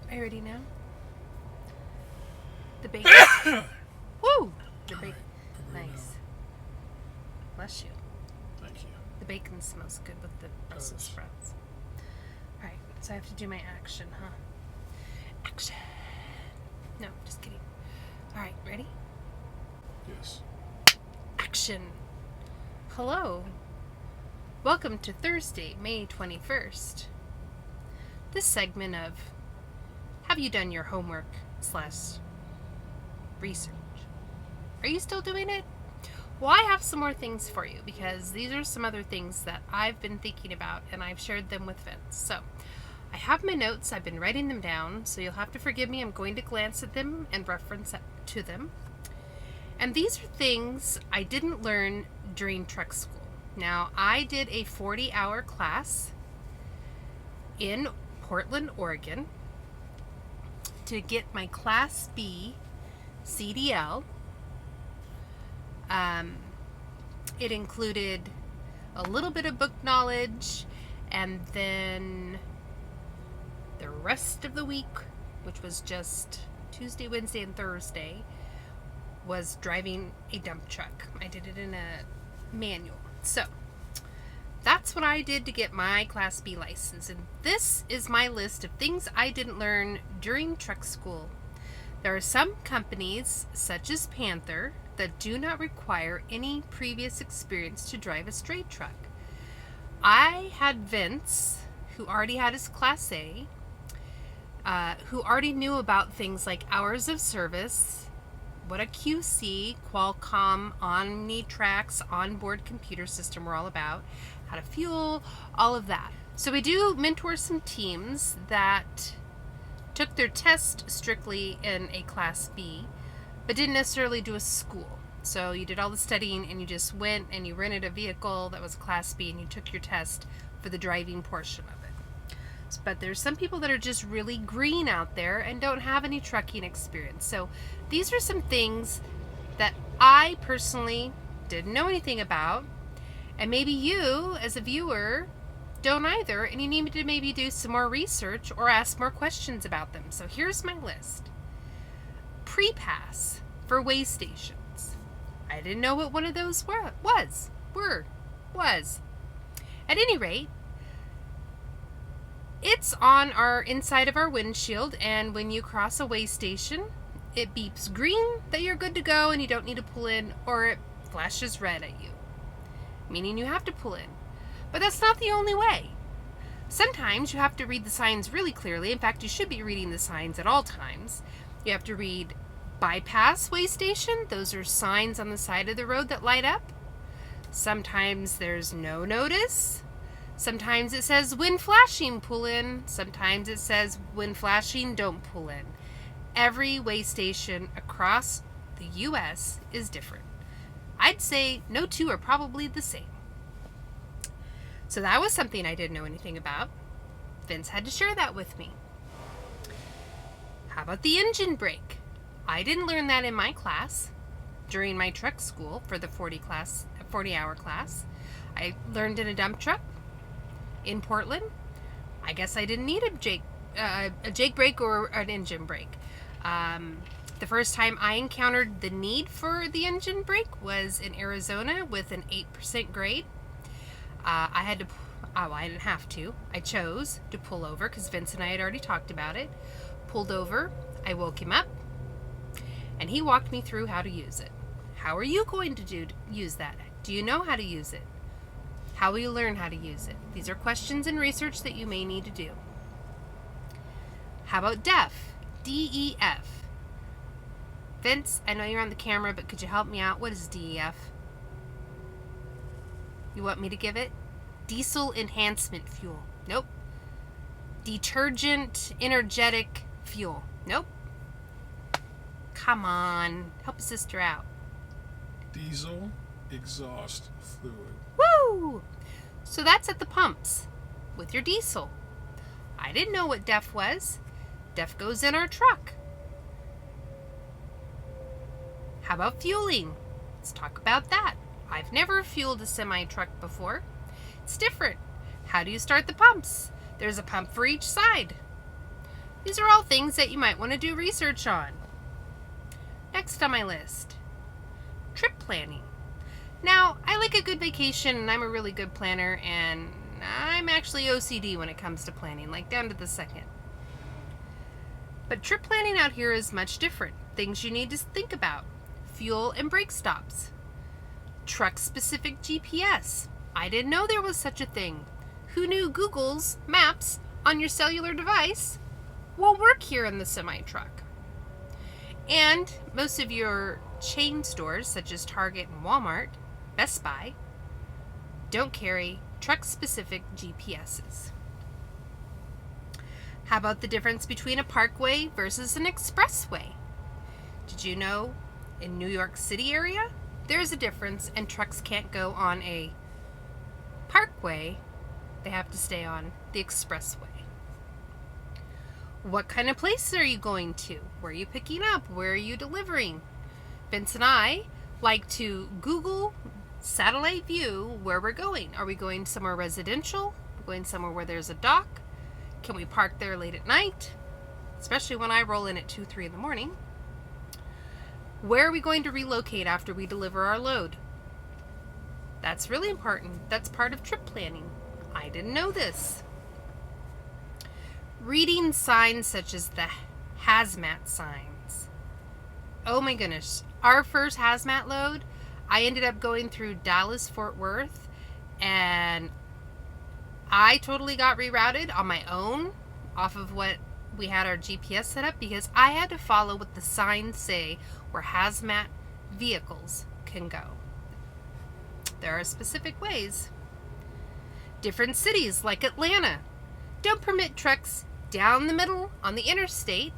Are you ready now? The bacon. Woo! The bacon. Nice. Bless you. Thank you. The bacon smells good with the Brussels sprouts. Alright, so I have to do my action, huh? Action! No, just kidding. Alright, ready? Yes. Action! Hello. Welcome to Thursday, May 21st. This segment of Have you done your homework / research? Are you still doing it? Well, I have some more things for you because these are some other things that I've been thinking about and I've shared them with Vince. So I have my notes. I've been writing them down, so you'll have to forgive me. I'm going to glance at them and reference to them. And these are things I didn't learn during truck school. Now, I did a 40-hour class in Portland, Oregon to get my Class B CDL. It included a little bit of book knowledge, and then the rest of the week, which was just Tuesday, Wednesday, and Thursday, was driving a dump truck. I did it in a manual. So that's what I did to get my Class B license. And this is my list of things I didn't learn during truck school. There are some companies, such as Panther, that do not require any previous experience to drive a straight truck. I had Vince, who already had his Class A, who already knew about things like hours of service, what a QC, Qualcomm, OmniTrax, onboard computer system were all about, how to fuel, all of that. So we do mentor some teams that took their test strictly in a Class B, but didn't necessarily do a school. So you did all the studying and you just went and you rented a vehicle that was Class B and you took your test for the driving portion of it. But there's some people that are just really green out there and don't have any trucking experience. So these are some things that I personally didn't know anything about, and maybe you as a viewer don't either, and you need to maybe do some more research or ask more questions about them. So here's my list. Pre-pass for way stations. I didn't know what one of those was. At any rate, it's on our inside of our windshield, and when you cross a way station, it beeps green that you're good to go and you don't need to pull in, or it flashes red at you, meaning you have to pull in. But that's not the only way. Sometimes you have to read the signs really clearly. In fact, you should be reading the signs at all times. You have to read bypass way station. Those are signs on the side of the road that light up. Sometimes there's no notice. Sometimes it says when flashing, pull in. Sometimes it says when flashing, don't pull in. Every way station across the U.S. is different. I'd say no two are probably the same. So that was something I didn't know anything about. Vince had to share that with me. How about the engine brake? I didn't learn that in my class during my truck school for the 40-hour class. I learned in a dump truck in Portland. I guess I didn't need a jake brake or an engine brake. The first time I encountered the need for the engine brake was in Arizona with an 8% grade. I didn't have to. I chose to pull over because Vince and I had already talked about it. Pulled over. I woke him up, and he walked me through how to use it. How are you going to use that? Do you know how to use it? How will you learn how to use it? These are questions and research that you may need to do. How about DEF? DEF. Vince, I know you're on the camera, but could you help me out? What is DEF? You want me to give it? Diesel enhancement fuel. Nope. Detergent energetic fuel. Nope. Come on. Help a sister out. Diesel exhaust fluid. Woo! So that's at the pumps with your diesel. I didn't know what DEF was. DEF goes in our truck. How about fueling? Let's talk about that. I've never fueled a semi-truck before. It's different. How do you start the pumps? There's a pump for each side. These are all things that you might want to do research on. Next on my list, trip planning. Now, I like a good vacation and I'm a really good planner, and I'm actually OCD when it comes to planning, like down to the second. But trip planning out here is much different. Things you need to think about: fuel and brake stops, truck-specific GPS. I didn't know there was such a thing. Who knew Google's Maps on your cellular device will work here in the semi-truck? And most of your chain stores, such as Target and Walmart, Best Buy, don't carry truck-specific GPSs. How about the difference between a parkway versus an expressway? Did you know in New York City area, there's a difference and trucks can't go on a parkway, they have to stay on the expressway. What kind of place are you going to? Where are you picking up? Where are you delivering? Vince and I like to Google satellite view where we're going. Are we going somewhere residential? Are we going somewhere where there's a dock? Can we park there late at night? Especially when I roll in at 2, 3 in the morning. Where are we going to relocate after we deliver our load? That's really important. That's part of trip planning. I didn't know this. Reading signs such as the hazmat signs. Oh my goodness. Our first hazmat load, I ended up going through Dallas, Fort Worth, and I totally got rerouted on my own off of what we had our GPS set up, because I had to follow what the signs say where hazmat vehicles can go. There are specific ways. Different cities like Atlanta don't permit trucks down the middle on the interstate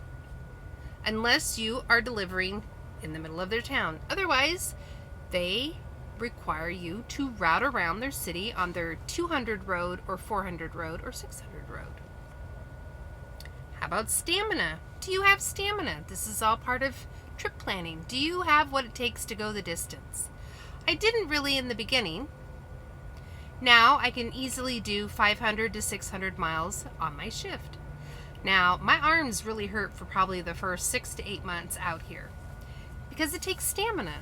unless you are delivering in the middle of their town. Otherwise, they require you to route around their city on their 200 road or 400 road or 600 road. How about stamina? Do you have stamina? This is all part of trip planning. Do you have what it takes to go the distance? I didn't really in the beginning. Now I can easily do 500 to 600 miles on my shift. Now my arms really hurt for probably the first 6 to 8 months out here because it takes stamina.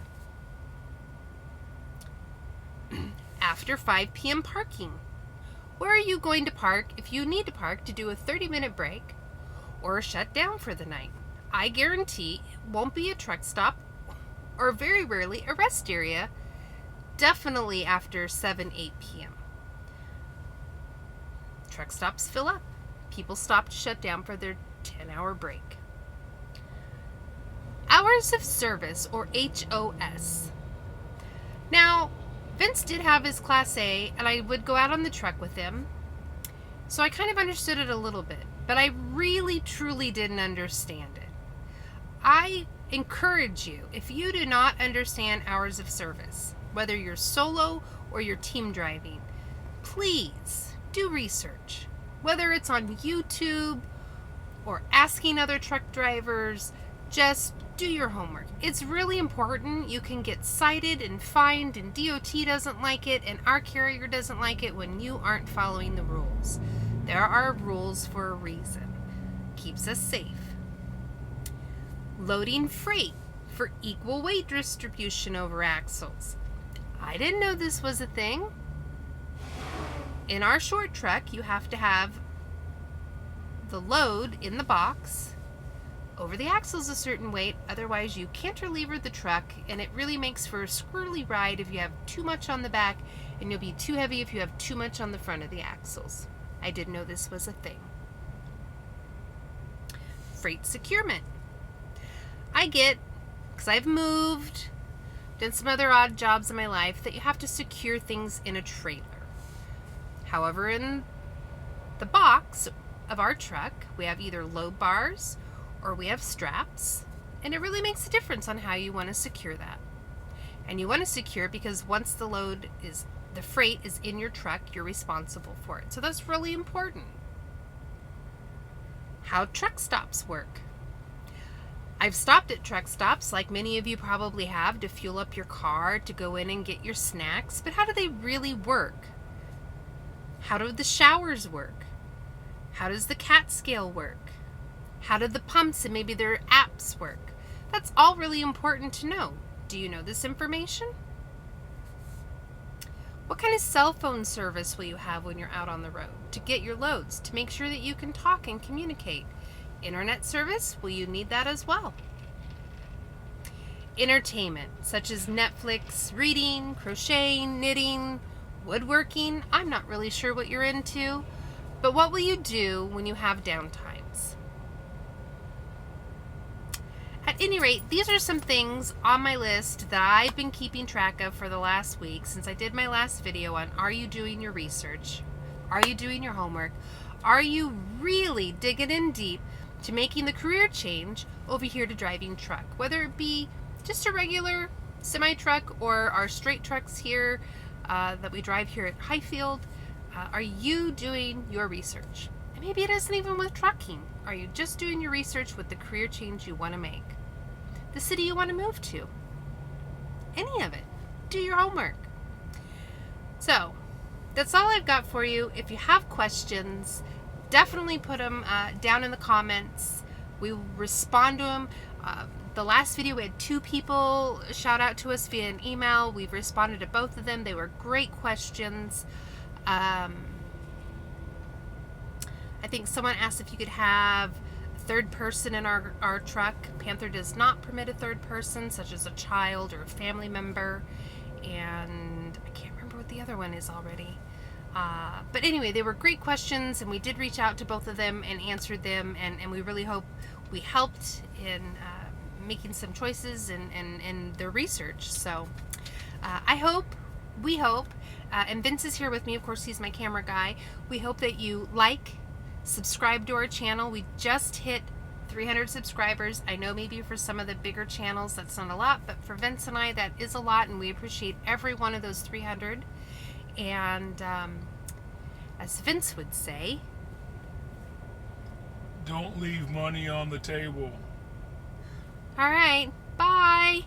After 5 p.m. parking. Where are you going to park if you need to park to do a 30-minute break or shut down for the night? I guarantee it won't be a truck stop or very rarely a rest area, definitely after 7, 8 p.m. Truck stops fill up. People stop to shut down for their 10-hour break. Hours of service, or HOS. Now, Vince did have his Class A, and I would go out on the truck with him, so I kind of understood it a little bit, but I really, truly didn't understand it. I encourage you, if you do not understand hours of service, whether you're solo or you're team driving, please do research. Whether it's on YouTube or asking other truck drivers, just do your homework. It's really important. You can get cited and fined, and DOT doesn't like it, and our carrier doesn't like it when you aren't following the rules. There are rules for a reason. Keeps us safe. Loading freight for equal weight distribution over axles. I didn't know this was a thing. In our short truck, you have to have the load in the box over the axles a certain weight, otherwise you cantilever the truck, and it really makes for a squirrely ride if you have too much on the back, and you'll be too heavy if you have too much on the front of the axles. I didn't know this was a thing. Freight securement. I get, because I've moved, done some other odd jobs in my life, that you have to secure things in a trailer. However, in the box of our truck, we have either load bars or we have straps, and it really makes a difference on how you want to secure that. And you want to secure it because once the freight is in your truck, you're responsible for it. So that's really important. How truck stops work. I've stopped at truck stops, like many of you probably have, to fuel up your car, to go in and get your snacks, but how do they really work? How do the showers work? How does the CAT scale work? How did the pumps and maybe their apps work? That's all really important to know. Do you know this information? What kind of cell phone service will you have when you're out on the road to get your loads, to make sure that you can talk and communicate? Internet service, will you need that as well? Entertainment, such as Netflix, reading, crocheting, knitting, woodworking. I'm not really sure what you're into, but what will you do when you have downtimes? At any rate, these are some things on my list that I've been keeping track of for the last week since I did my last video on are you doing your research? Are you doing your homework? Are you really digging in deep to making the career change over here to driving truck? Whether it be just a regular semi-truck or our straight trucks here that we drive here at Highfield, are you doing your research? And maybe it isn't even with trucking. Are you just doing your research with the career change you want to make? The city you want to move to? Any of it. Do your homework. So, that's all I've got for you. If you have questions, definitely put them down in the comments. We will respond to them. The last video, we had 2 people shout out to us via an email. We've responded to both of them. They were great questions. I think someone asked if you could have a third person in our truck. Panther does not permit a third person, such as a child or a family member. And I can't remember what the other one is already. But anyway, they were great questions, and we did reach out to both of them and answered them, and we really hope we helped in making some choices and their research. So we hope, and Vince is here with me, of course he's my camera guy. We hope that you subscribe to our channel. We just hit 300 subscribers. I know maybe for some of the bigger channels that's not a lot, but for Vince and I that is a lot, and we appreciate every one of those 300. And as Vince would say, Don't leave money on the table. all right, bye.